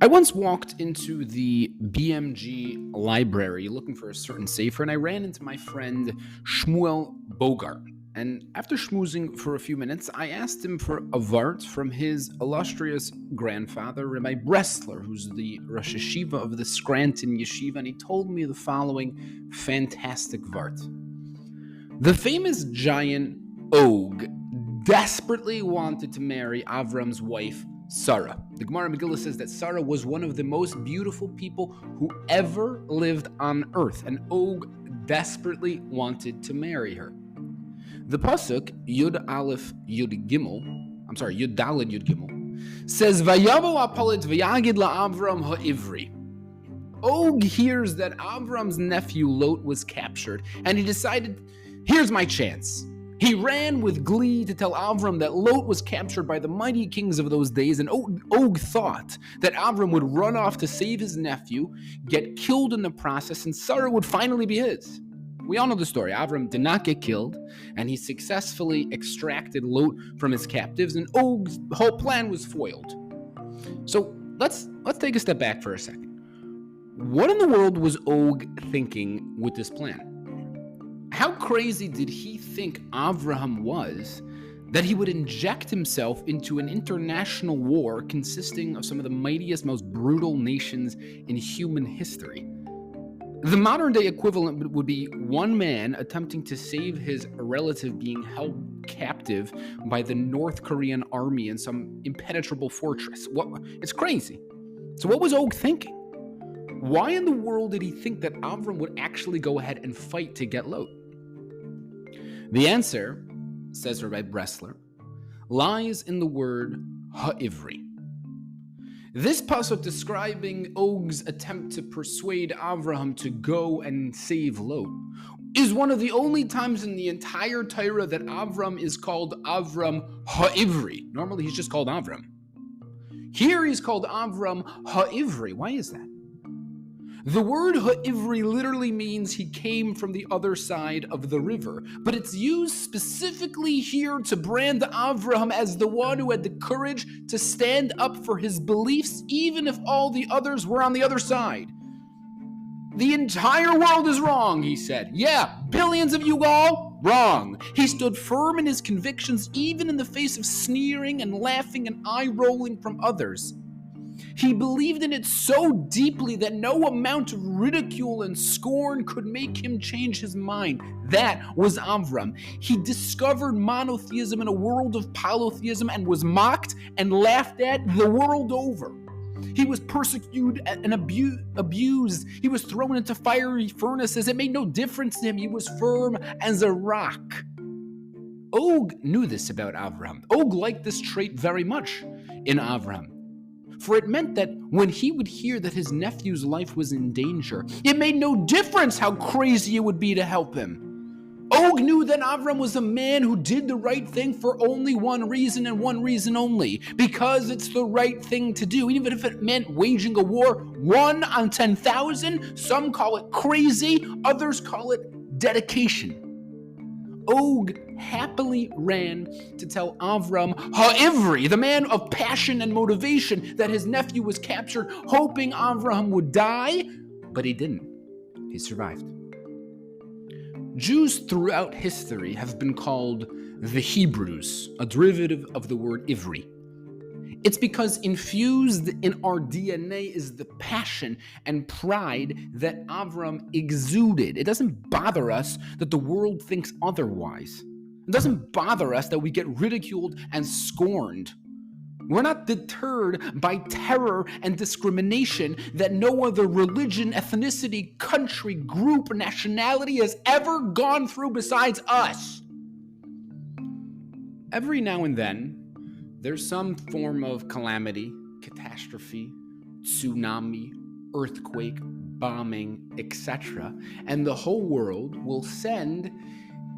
I once walked into the BMG library looking for a certain safer, and I ran into my friend Shmuel Bogart. And after schmoozing for a few minutes, I asked him for a vart from his illustrious grandfather, Rabbi Bressler, who's the Rosh Yeshiva of the Scranton Yeshiva, and he told me the following fantastic vart. The famous giant Og desperately wanted to marry Avram's wife, Sara. The Gemara Megillah says that Sara was one of the most beautiful people who ever lived on earth, and Og desperately wanted to marry her. The pasuk Yud Aleph Yud Gimel, Yud Daled Yud Gimel, says Vayavo Apalit Vayagid LaAvram HaIvri. Og hears that Avram's nephew Lot was captured, and he decided, here's my chance. He ran with glee to tell Avram that Lot was captured by the mighty kings of those days, and Og thought that Avram would run off to save his nephew, get killed in the process, and Sara would finally be his. We all know the story. Avram did not get killed, and he successfully extracted Lot from his captives, and Og's whole plan was foiled. So let's take a step back for a second. What in the world was Og thinking with this plan? How crazy did he think Avraham was that he would inject himself into an international war consisting of some of the mightiest, most brutal nations in human history? The modern day equivalent would be one man attempting to save his relative being held captive by the North Korean army in some impenetrable fortress. It's crazy. So what was Og thinking? Why in the world did he think that Avram would actually go ahead and fight to get Lot? The answer, says Rabbi Bressler, lies in the word ha'ivri. This pasuk describing Og's attempt to persuade Avraham to go and save Lot is one of the only times in the entire Torah that Avram is called Avram ha'ivri. Normally he's just called Avram. Here he's called Avram ha'ivri. Why is that? The word ha'ivri literally means he came from the other side of the river, but it's used specifically here to brand Avraham as the one who had the courage to stand up for his beliefs, even if all the others were on the other side. The entire world is wrong, he said. Yeah, billions of you all, wrong. He stood firm in his convictions, even in the face of sneering and laughing and eye-rolling from others. He believed in it so deeply that no amount of ridicule and scorn could make him change his mind. That was Avram. He discovered monotheism in a world of polytheism and was mocked and laughed at the world over. He was persecuted and abused. He was thrown into fiery furnaces. It made no difference to him. He was firm as a rock. Og knew this about Avraham. Og liked this trait very much in Avraham. For it meant that when he would hear that his nephew's life was in danger, it made no difference how crazy it would be to help him. Og knew that Avram was a man who did the right thing for only one reason and one reason only, because it's the right thing to do, even if it meant waging a war 1 on 10,000. Some call it crazy, others call it dedication. Og happily ran to tell Avram ha'ivri, the man of passion and motivation, that his nephew was captured, hoping Avraham would die, but he didn't. He survived. Jews throughout history have been called the Hebrews, a derivative of the word ivri. It's because infused in our DNA is the passion and pride that Avram exuded. It doesn't bother us that the world thinks otherwise. It doesn't bother us that we get ridiculed and scorned. We're not deterred by terror and discrimination that no other religion, ethnicity, country, group, or nationality has ever gone through besides us. Every now and then, there's some form of calamity, catastrophe, tsunami, earthquake, bombing, etc., and the whole world will send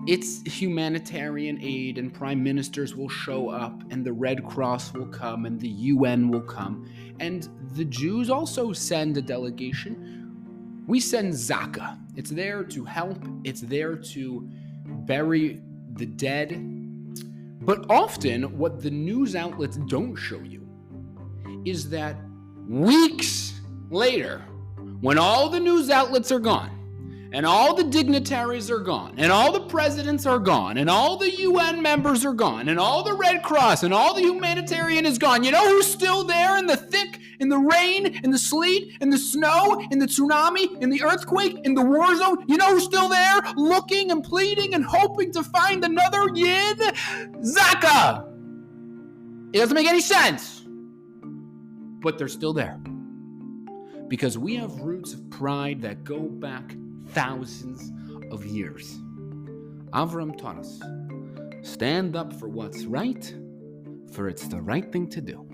its humanitarian aid, and prime ministers will show up, and the Red Cross will come, and the UN will come, and the Jews also send a delegation. We send Zaka. It's there to help. It's there to bury the dead. But often, what the news outlets don't show you is that weeks later, when all the news outlets are gone, and all the dignitaries are gone, and all the presidents are gone, and all the UN members are gone, and all the Red Cross, and all the humanitarian is gone, you know who's still there in the thick, in the rain, in the sleet, in the snow, in the tsunami, in the earthquake, in the war zone? You know who's still there, looking and pleading and hoping to find another Yid? Zaka! It doesn't make any sense. But they're still there. Because we have roots of pride that go back thousands of years. Avraham taught us, stand up for what's right, for it's the right thing to do.